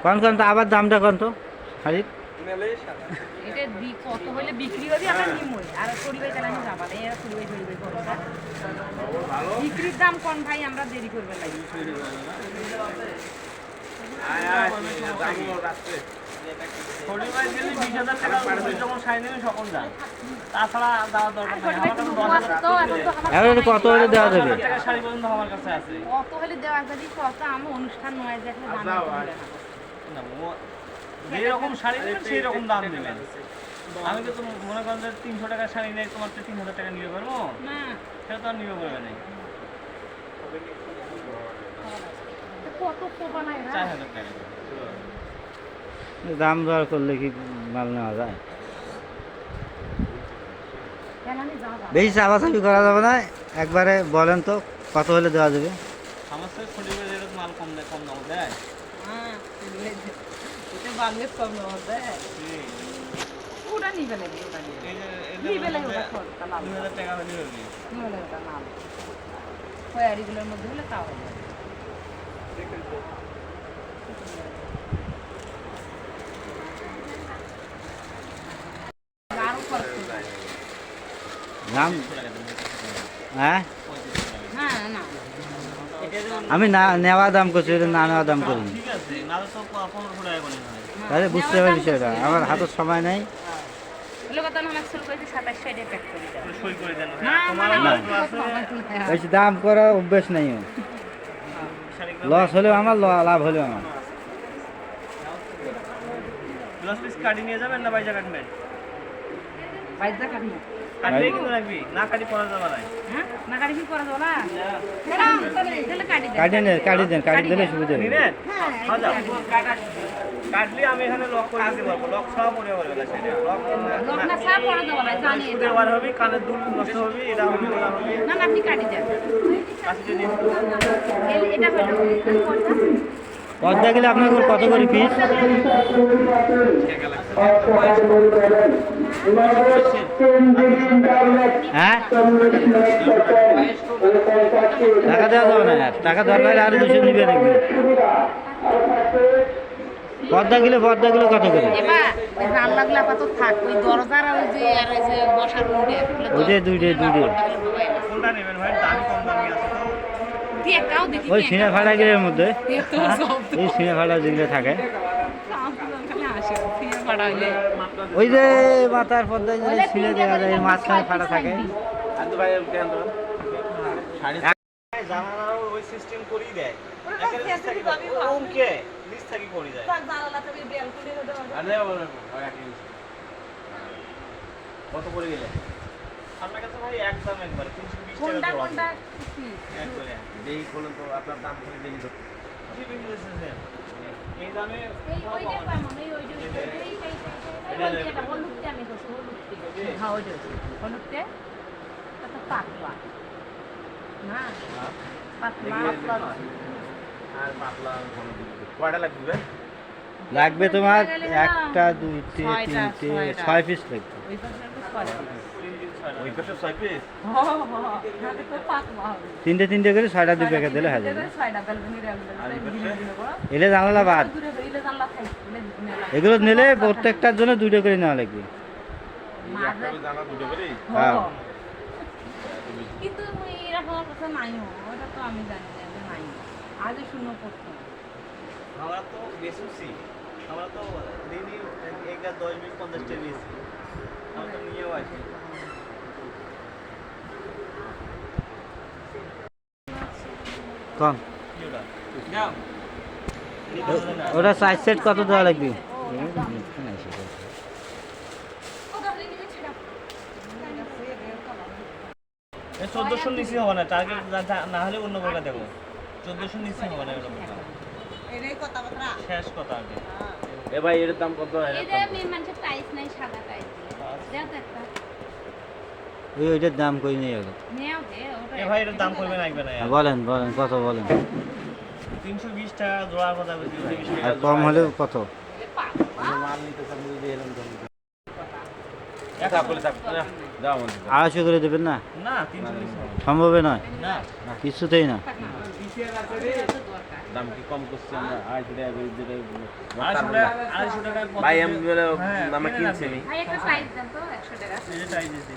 কোন কোন তো আবার দামটা কোন তো শাড়ির এটা কত হলে বিক্রি হবে আমরা নিমই আর পরিবার চালানো যাবা না এরা পরিবার করবে বিক্রির দাম কোন ভাই আমরা দেরি করবে লাগি কত হলে দেওয়া যাবে? কত হলে দেওয়া যাবে কত আমার অনুষ্ঠান নয় দেখলে যেরকম শাড়ি নেবেন সেই রকম দাম দেবেন। আমি তো মনে করেন যে 300 টাকার শাড়ি নেই তোমার 3000 টাকা নিয়ে পারবো না সেটা তো আর নিয়ে পারবে না। কত কোপা নাই 4000 টাকা দাম দর করলে কি মাল নেওয়া যায়? বেশি চাপাচাপি করা যাবে না, একবারে বলেন তো কত হলে দেওয়া যাবে? আমার সাথে ছোট এরকম মাল কম দেয়, কম দাম দেয়। হ্যাঁ এটা বাংলাদেশ কম দাম দেয় ওটা নিবে লাগে ওটা নিবে লাগে ওটা খরচ লাভ 2000 টাকা হলে হবে। নিবে লাগে ওটা লাভ খয়ারিগুলোর মধ্যে হলে তাও হবে আরো খরচ দাম হ্যাঁ হ্যাঁ না আমি না নেওয়া দাম করছি, এটা না নেওয়া দাম করিনি। ঠিক আছে, নাহলে তো 1500 টাকা করে হয়। তাহলে বুঝতে পারি বিষয়টা, আমার হাতের সময় নেই। লোক তো অনেক শুরু করেছে 2700 টাকা প্যাক করে দেয় সই করে দেন। না তোমার না আছে বেশি দাম করা অভ্যেস নেই, লস হলেও আমার লাভ হলেও আমার। ব্লাউজ পিস কাটি নিয়ে যাবেন না বাইজা কাটবেন? বাইদা কাটবো কাটলে কিন্তু রাখবি, না কাটি পরা যাবে না। হ্যাঁ না কাটি কি করা যাবে না তাহলে কাটি দেন কাটি দিলে সুবিধা হবে। নিলেন? হ্যাঁ যাও। কাটলি আমি এখানে লক করে দিতে পারবো, লক ছাড়া পরে হবে না সেটা। লোক না ছাড়া করা যাবে না জানি এটা দেওয়ার হবে, কানের দুল নষ্ট হবে, এটা হবে, ওটা হবে। না না আপনি কাটি দেন কাশিতে দিন। এটা হলো পয়সা পর্দা গেলে আপনার কত করে পিস? হ্যাঁ টাকা দেওয়া যাবে না, টাকা দরকার আর 200 নিবে নাকি? পর্দাগুলো কত করে? এবার ওই জানলা গুলো আপাতত থাক ওই দরজার আর ওই যে আর ওই যে বসার রুমে ওই যে দুইটে কোনটা নেবেন ভাই? দামি কম দামি আছে তো। দিয়ে কাও দেখি ওই সিনে ফাড়া গিলের মধ্যে, তো সব এই সিনে ফাড়া যেগুলো থাকে খালি আসে ফিরে পড়া হইলে ওই যে মাথার পর্দায় যে সিনে দেওয়া যায়, মাঝখানে ফাড়া থাকে। জানালাও ওই সিস্টেম করেই দেয়। এখানে নিচ থেকে ওমকে নিচ থেকে করে দেয়। কত করে গেলে? আপনার কাছে ভাই একদম একবার 320 টাকা কোনটা করে। কোনটা কি একবারে দেই বলেন তো আপনার দাম করে দেই তো। কি বিজনেস আছে? এই দামে এই ওই যে পামন ওই যে এটা হলুদতে আমি করছি হলুদতে হ্যাঁ ওই যে হলুদতে এটা পাতলা না পাতলা আর পাতলা কোনো কয়টা লাগবে? লাগবে তোমার একটা, দুইটে, তিনটে, 6 পিস লাগবে। ওই পাশে ছয়টা ওই পাশে 6 পিস। তো পাতলা হবে তিনটে করে 6টা 2 প্যাকেট দিলে হয়ে যাবে। ছয়টা বেলকনি এলে জানালা বাদ, দূরে হইলে জানলা থাকবে এগুলো নিলে প্রত্যেকটার জন্য 2টা করে নেওয়া লাগবে। মাঝে জানা দুটো করেই। হ্যাঁ কিন্তু এরকম কথা নাই ওটা তো আমি জানি না যে নাই আজও শূন্য করতো আমরা তো বেসুসি, আমরা তো দিনই 1 10 20 50 টা নিয়েছি। আমরা তো নিয়েও আসি। কম যাও। ওটা 4 সেট কত দেওয়া লাগবে? এই 1400 নিচে হবে না, টার্গেট না হলে অন্য কোনটা দেখো। 1400 নিচে হবে না এটা কথা। এটাই কথাবার্তা শেষ কথা আগে। এ ভাই এর দাম কত? এটা মেয়ে মানুষের টাইস নাই সাদা টাইস দেও তো একটা ওইটার দাম কই নেই আগে। নেও দে ওটা এ ভাই এর দাম করবে না একবার না। বলেন কত বলেন? 320 টাকা জোড়ার কথা বলছি, 320 টাকা। আর কম হলে কত? মাল নিতে সব দিয়ে এলাম তো। একা বলে থাক। দাও আমাদের। 250 করে দেবেন না? না 320 হবে সম্ভব নয়, না। কিছুতেই না। দাম কি কম করছে আমরা 250 টাকা করে দিলে 250 টাকায় ভাই আমি বলে হ্যাঁ, আমরা কিনে কিনছি রাখবে। ভাই একটা সাইজ দেন তো 100 টাকা এই যে টাই দিয়েছি